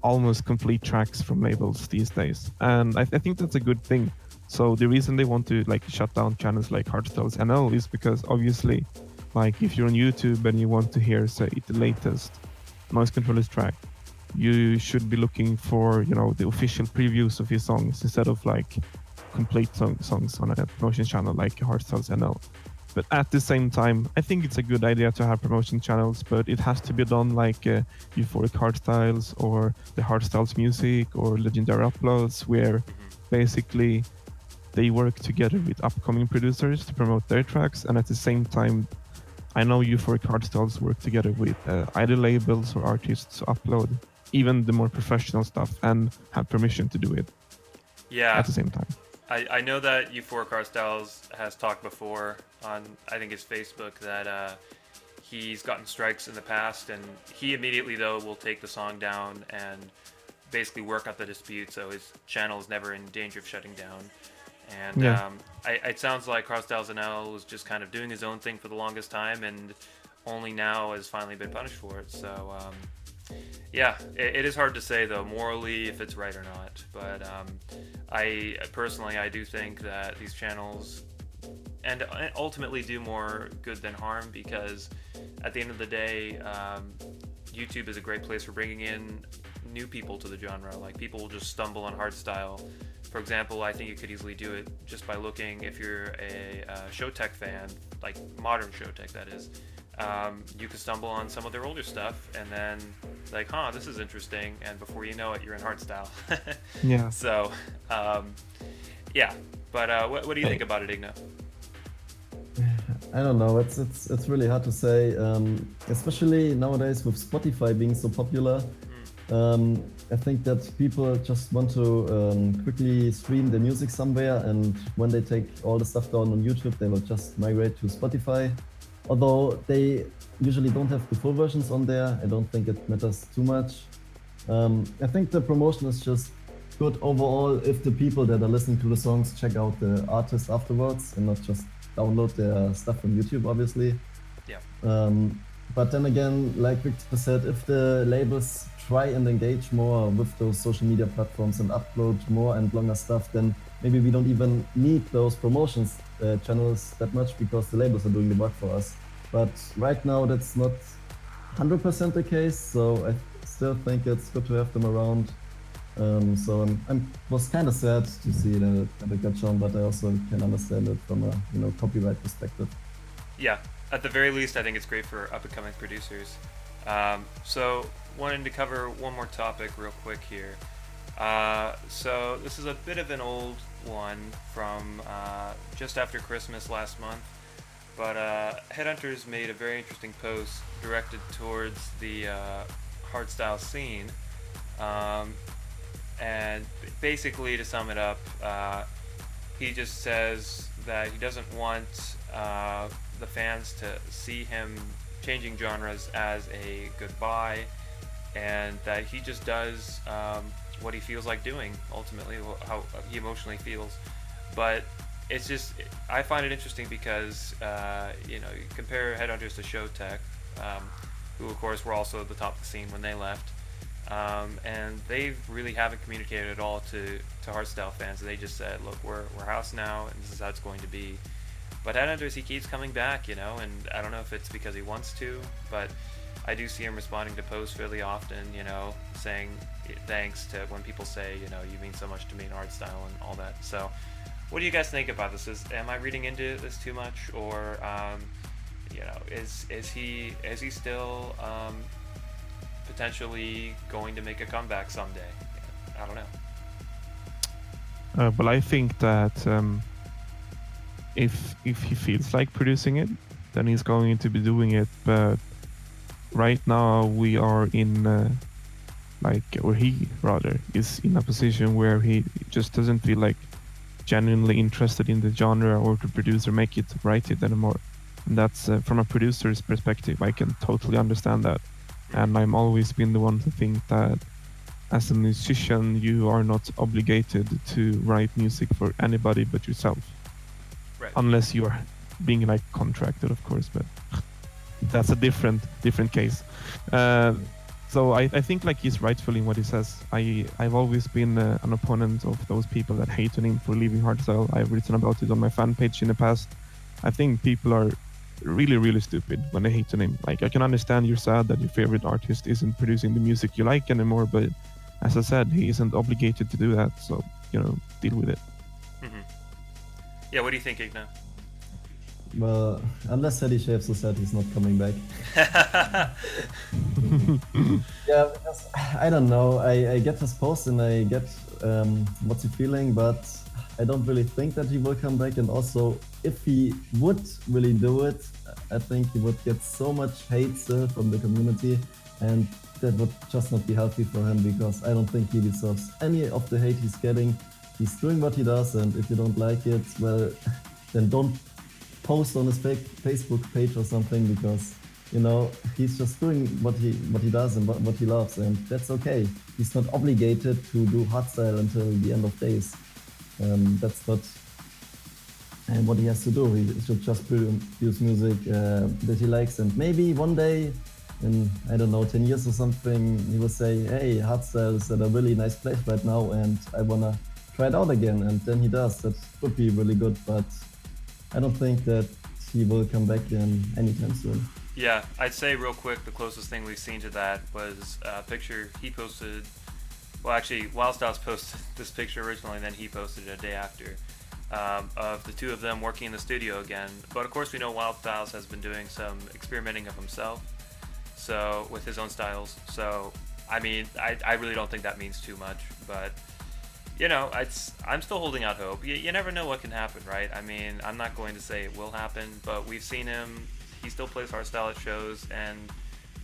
almost complete tracks from labels these days, and I think that's a good thing. So the reason they want to like shut down channels like HardstylezNL is because obviously, like if you're on YouTube and you want to hear, say, the latest Noisecontrollers track, you should be looking for, the official previews of his songs instead of like complete songs on a promotion channel like HardstylezNL. But at the same time, I think it's a good idea to have promotion channels, but it has to be done like Euphoric Hardstyles or the Hardstyles Music or Legendary Uploads, where basically they work together with upcoming producers to promote their tracks, and at the same time, I know Euphoric Hardstyles work together with either labels or artists to upload even the more professional stuff and have permission to do it at the same time. I know that Euphoric Hardstyles has talked before on, I think, his Facebook that he's gotten strikes in the past, and he immediately, though, will take the song down and basically work out the dispute, so his channel is never in danger of shutting down. And it sounds like HardstylezNL was just kind of doing his own thing for the longest time, and only now has finally been punished for it. So, it is hard to say, though, morally, if it's right or not. But I do think that these channels and ultimately do more good than harm, because at the end of the day, YouTube is a great place for bringing in new people to the genre. Like, people will just stumble on hardstyle. For example, I think you could easily do it just by looking, if you're a Showtek fan, like modern Showtek that is, you could stumble on some of their older stuff and then like, this is interesting, and before you know it, you're in hardstyle. Yeah. So, but what do you think about it, Igno? I don't know. It's really hard to say, especially nowadays with Spotify being so popular. I think that people just want to quickly stream their music somewhere, and when they take all the stuff down on YouTube, they will just migrate to Spotify. Although they usually don't have the full versions on there, I don't think it matters too much. I think the promotion is just good overall if the people that are listening to the songs check out the artist afterwards and not just download their stuff from YouTube, obviously. Yeah. But then again, like Victor said, if the labels try and engage more with those social media platforms and upload more and longer stuff, then maybe we don't even need those promotions channels that much, because the labels are doing the work for us. But right now that's not 100% the case, so I still think it's good to have them around. So I was kind of sad to see that it got shown, but I also can understand it from a copyright perspective. Yeah, at the very least, I think it's great for up-and-coming producers. So wanted to cover one more topic real quick here. So this is a bit of an old one from just after Christmas last month, but Headhunterz made a very interesting post directed towards the hardstyle scene, and basically, to sum it up, he just says that he doesn't want the fans to see him changing genres as a goodbye, and that he just does what he feels like doing, ultimately, how he emotionally feels. But it's just, I find it interesting because, you compare Headhunterz to Showtek, who of course were also at the top of the scene when they left, and they really haven't communicated at all to hardstyle fans. They just said, look, we're house now, and this is how it's going to be. But Headhunterz, he keeps coming back, and I don't know if it's because he wants to, but I do see him responding to posts fairly often, saying thanks to when people say, you mean so much to me in hardstyle and all that. So what do you guys think about this? Am I reading into this too much, or you know, is he still potentially going to make a comeback someday? I don't know. But I think that if he feels like producing it, then he's going to be doing it. But right now we are in or he rather is in a position where he just doesn't feel like genuinely interested in the genre or to produce or make it, write it anymore. And that's from a producer's perspective, I can totally understand that. And I'm always been the one to think that as a musician, you are not obligated to write music for anybody but yourself. Right. Unless you are being like contracted, of course, but that's a different case. So I think like he's rightfully in what he says. I've always been an opponent of those people that hate on him for leaving hardstyle. I've written about it on my fan page in the past. I think people are really, really stupid when they hate on him. Like, I can understand you're sad that your favorite artist isn't producing the music you like anymore, but as I said, he isn't obligated to do that, so, you know, deal with it. Mm-hmm. Yeah, what do you think, Igna? Well, unless Eddie Shaves said he's not coming back. Yeah, because I don't know. I get his post and I get what's he feeling, but I don't really think that he will come back. And also, if he would really do it, I think he would get so much hate still from the community, and that would just not be healthy for him, because I don't think he deserves any of the hate he's getting. He's doing what he does, and if you don't like it, well, then don't post on his Facebook page or something, because, you know, he's just doing what he does and what he loves, and that's okay. He's not obligated to do hardstyle until the end of days. That's not what he has to do. He should just produce music that he likes, and maybe one day, in, I don't know, 10 years or something, he will say, hey, hardstyle is at a really nice place right now and I wanna try it out again, and then he does. That would be really good, but I don't think that he will come back in anytime soon. Yeah, I'd say real quick, the closest thing we've seen to that was a picture he posted. Well, actually, Wildstyles posted this picture originally, and then he posted it a day after, of the two of them working in the studio again. But of course, we know Wildstyles has been doing some experimenting of himself, so with his own styles. So, I mean, I really don't think that means too much, but you know, I'm still holding out hope. You never know what can happen, right? I mean, I'm not going to say it will happen, but we've seen him. He still plays hardstyle at shows, and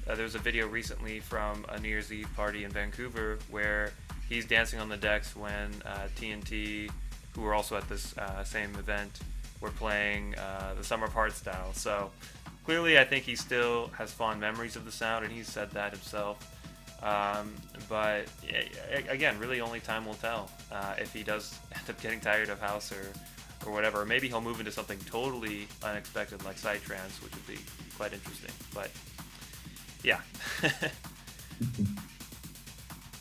there was a video recently from a New Year's Eve party in Vancouver where he's dancing on the decks when TNT, who were also at this same event, were playing the Summer of Hardstyle. So clearly, I think he still has fond memories of the sound, and he said that himself. But again, really only time will tell if he does end up getting tired of house or whatever. Maybe he'll move into something totally unexpected like psytrance, which would be quite interesting. But yeah.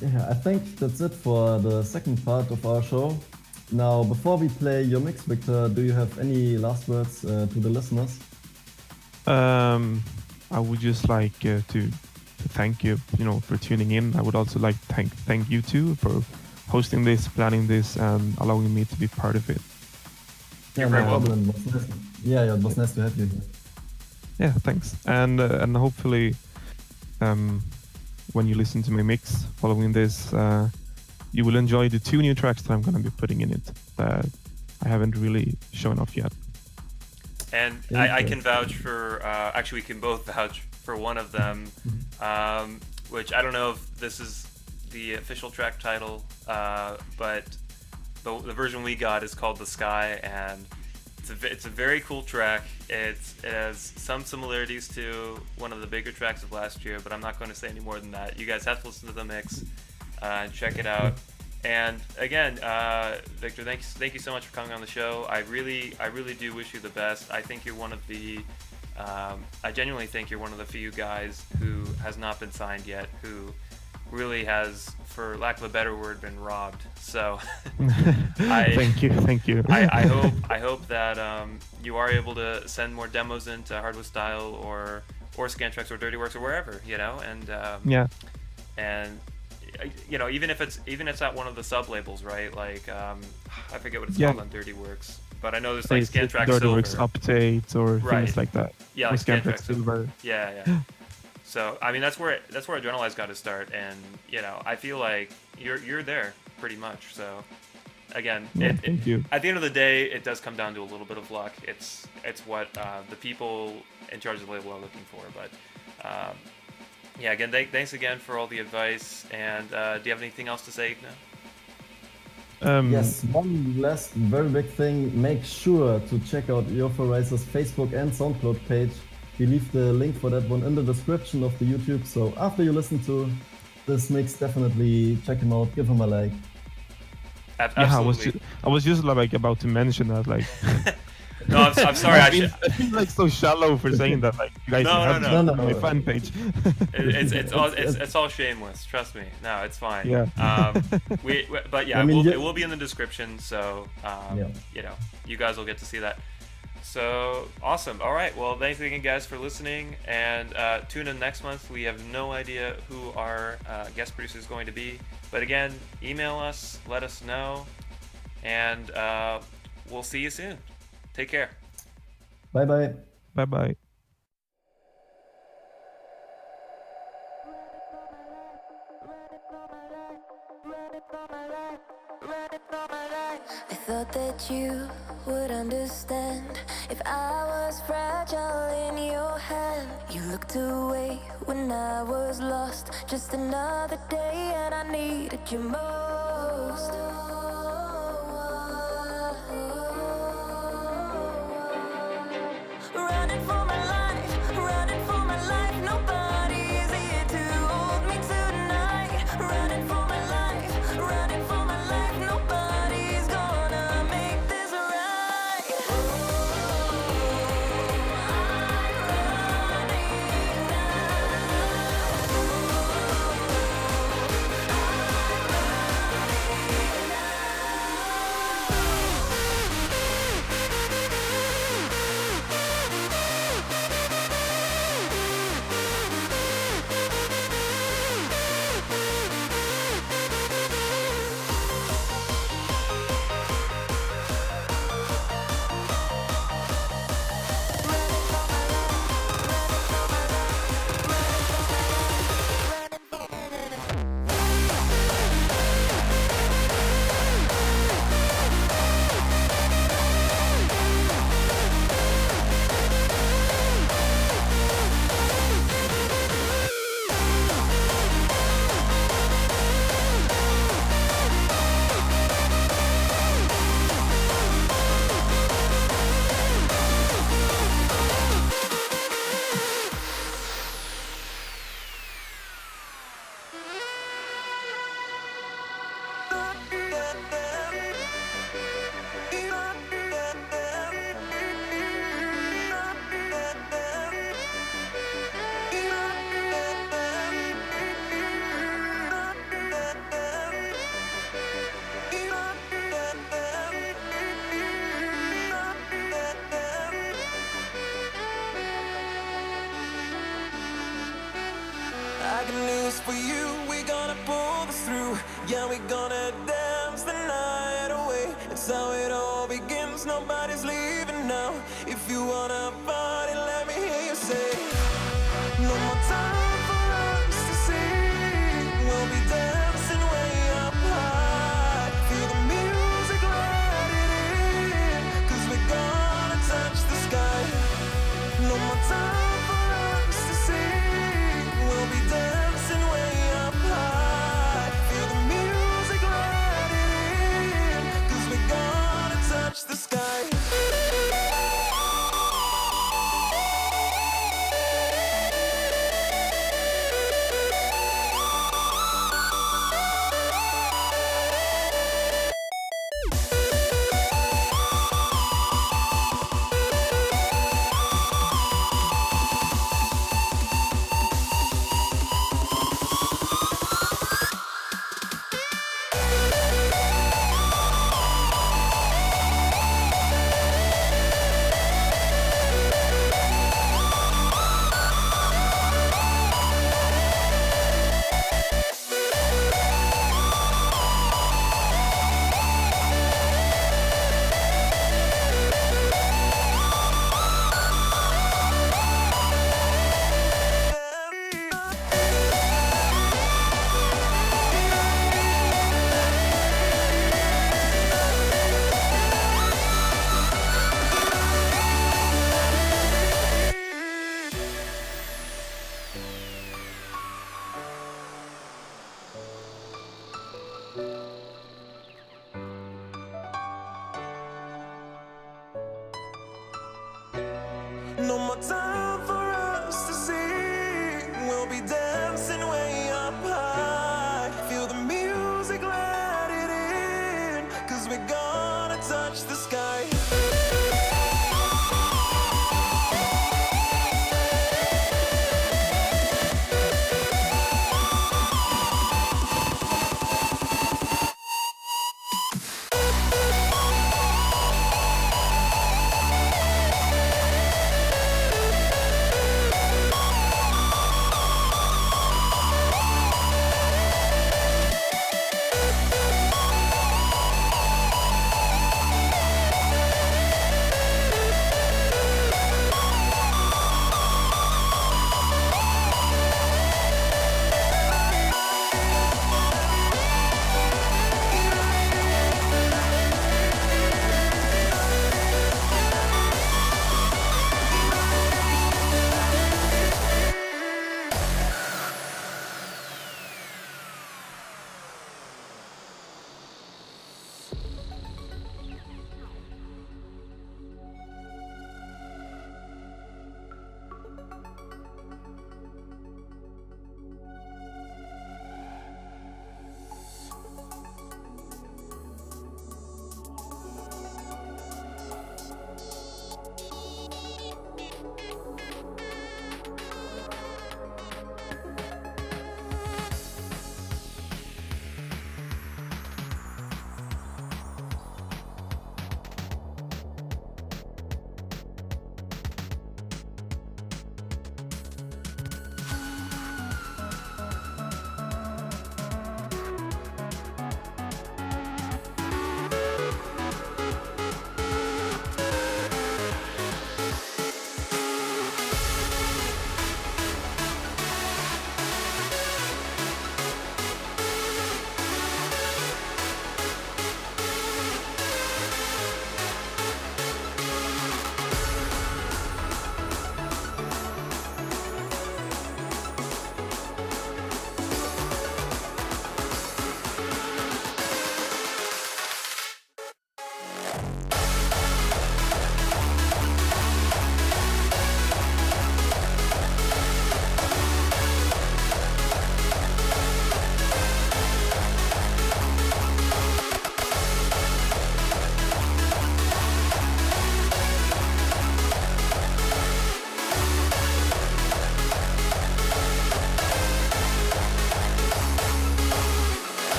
Yeah, I think that's it for the second part of our show. Now, before we play your mix, Victor, do you have any last words to the listeners? I would just like to thank you, for tuning in. I would also like to thank you too for hosting this, planning this, and allowing me to be part of it. Yeah, no problem. It was nice to have you here. Yeah, thanks. And hopefully, when you listen to my mix following this, you will enjoy the 2 new tracks that I'm going to be putting in it that I haven't really shown off yet. And I can vouch for, actually we can both vouch for one of them, which I don't know if this is the official track title, but the version we got is called The Sky, and it's a very cool track. It has some similarities to one of the bigger tracks of last year, but I'm not going to say any more than that. You guys have to listen to the mix and check it out. And again, Victor, thank you so much for coming on the show. I really do wish you the best. I think you're one of the I genuinely think you're one of the few guys who has not been signed yet, who really has, for lack of a better word, been robbed. So thank you. I hope that you are able to send more demos into Hardwood Style or Scantraxx or Dirty Works or wherever, and and even if it's at one of the sub labels, right? Like I forget what it's called on Dirty Works, but I know there's like Scantraxx Dirtyworks Silver. updates or Right. things like that. Yeah, Or like Scantraxx Scantraxx Silver. Yeah. So I mean that's where Adrenalize got to start, and I feel like you're there pretty much. So again, Thank you. at the end of the day, it does come down to a little bit of luck. It's what the people in charge of the label are looking for. But yeah, again, thanks again for all the advice. And do you have anything else to say now? Yes, one last very big thing. Make sure to check out Euphorizer's Facebook and SoundCloud page. We leave the link for that one in the description of the YouTube. So after you listen to this mix, definitely check him out, give him a like. Absolutely. Yeah, I was just like about to mention that, like. No, I'm sorry. I feel like so shallow for saying that. Like, you guys have No. my fan page. It's all shameless. Trust me. No, it's fine. Yeah. But yeah, I mean, it will be in the description. So you guys will get to see that. So awesome. All right. Well, thanks again, guys, for listening. And tune in next month. We have no idea who our guest producer is going to be. But again, email us, let us know, and we'll see you soon. Take care. Bye-bye. Bye-bye. I thought that you would understand if I was fragile in your hand. You looked away when I was lost, just another day and I needed you most. Running for my life, nobody is here to hold me tonight. Running for my life, nobody's gonna make this right. I got news for you, we gonna pull this through. Yeah, we gonna dance the night away. It's how it all begins, nobody's leaving now. If you wanna party, let me hear you say, no more time for us to sing. We'll be dancing way up high. Feel the music, let it in, 'cause we're gonna touch the sky. No more time for us to sing. We'll be dancing way up high. Feel the music, let it in, 'cause we're gonna touch the sky.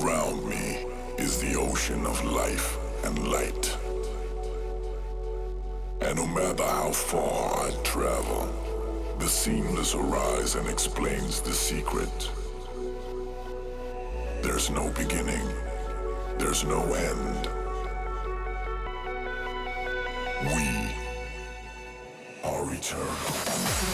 Around me is the ocean of life and light. And no matter how far I travel, the seamless horizon explains the secret. There's no beginning, there's no end. We are eternal.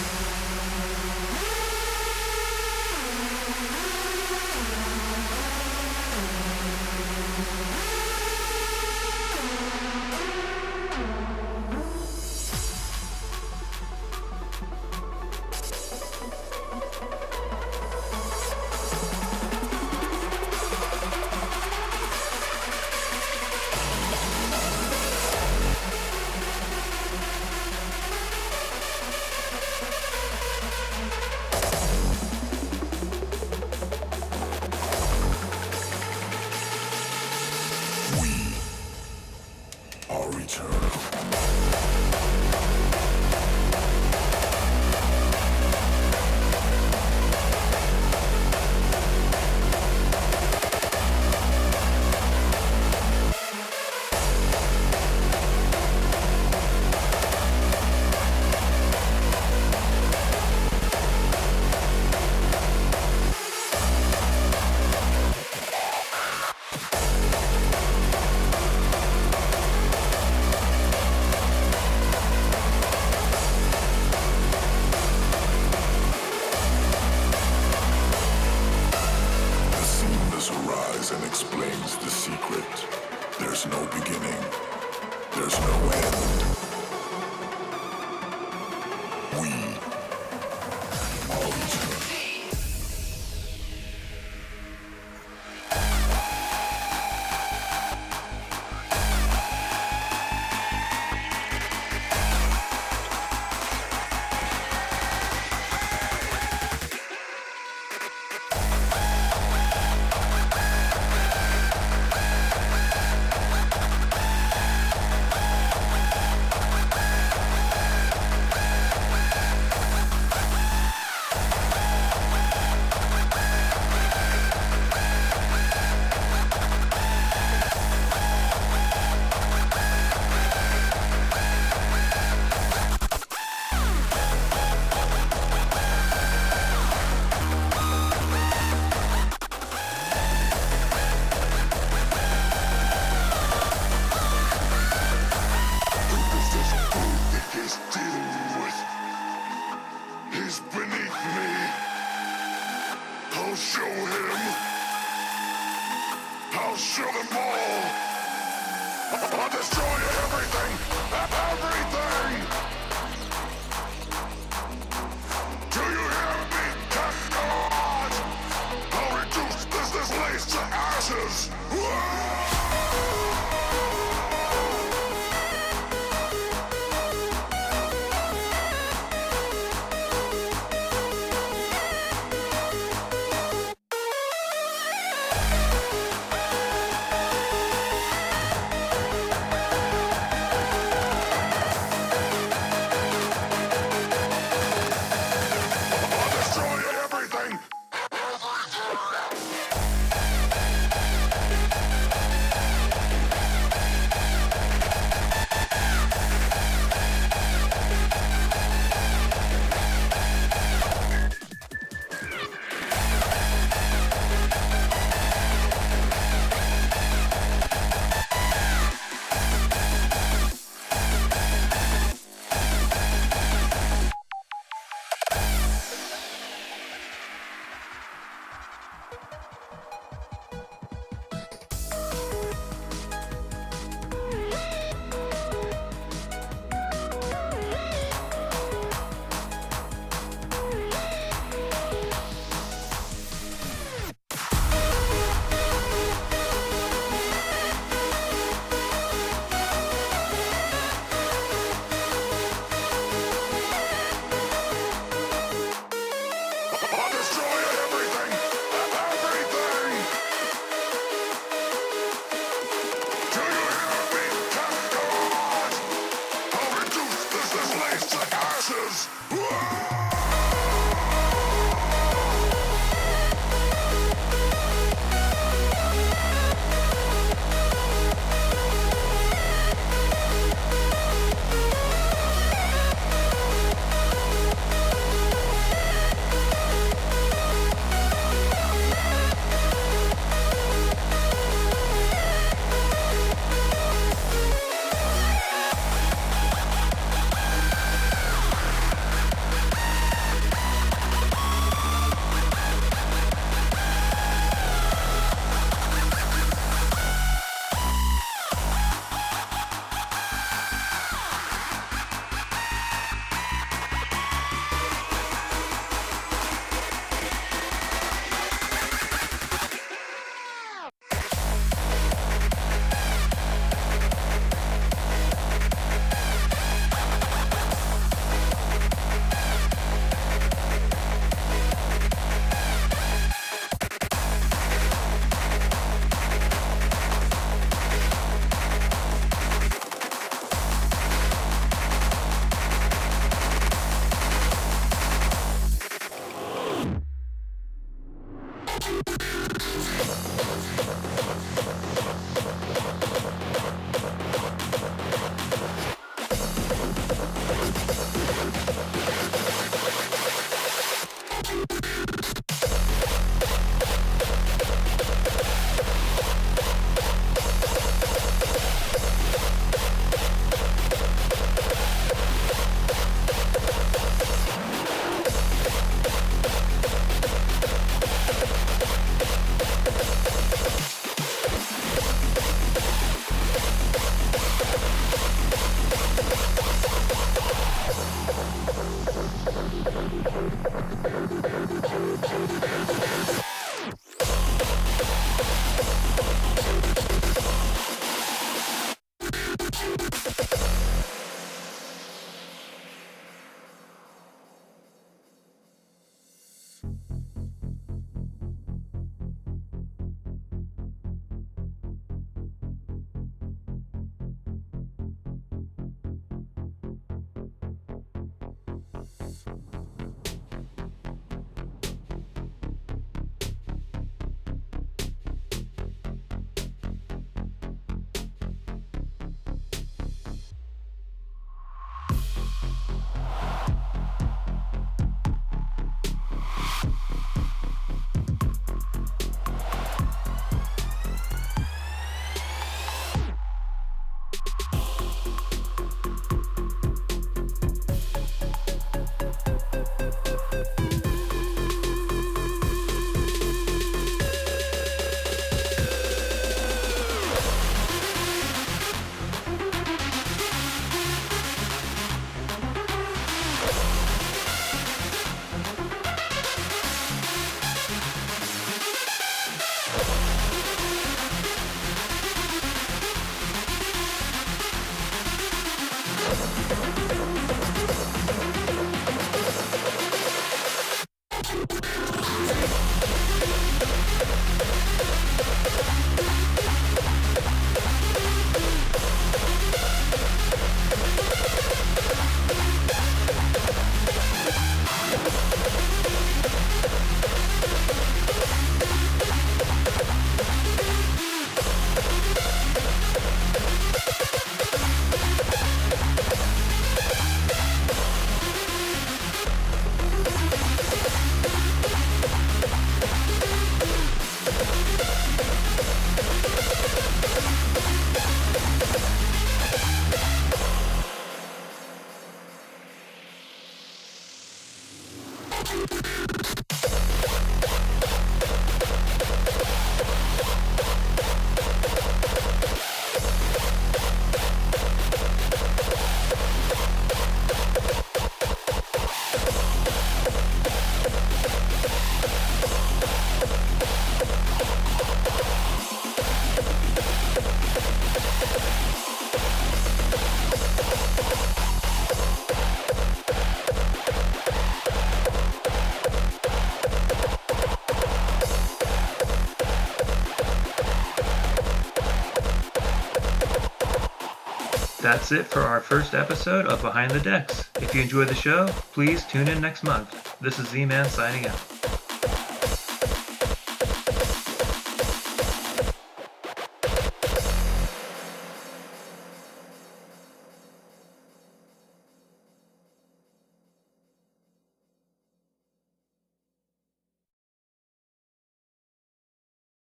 That's it for our first episode of Behind the Decks. If you enjoyed the show, please tune in next month. This is Z-Man signing out.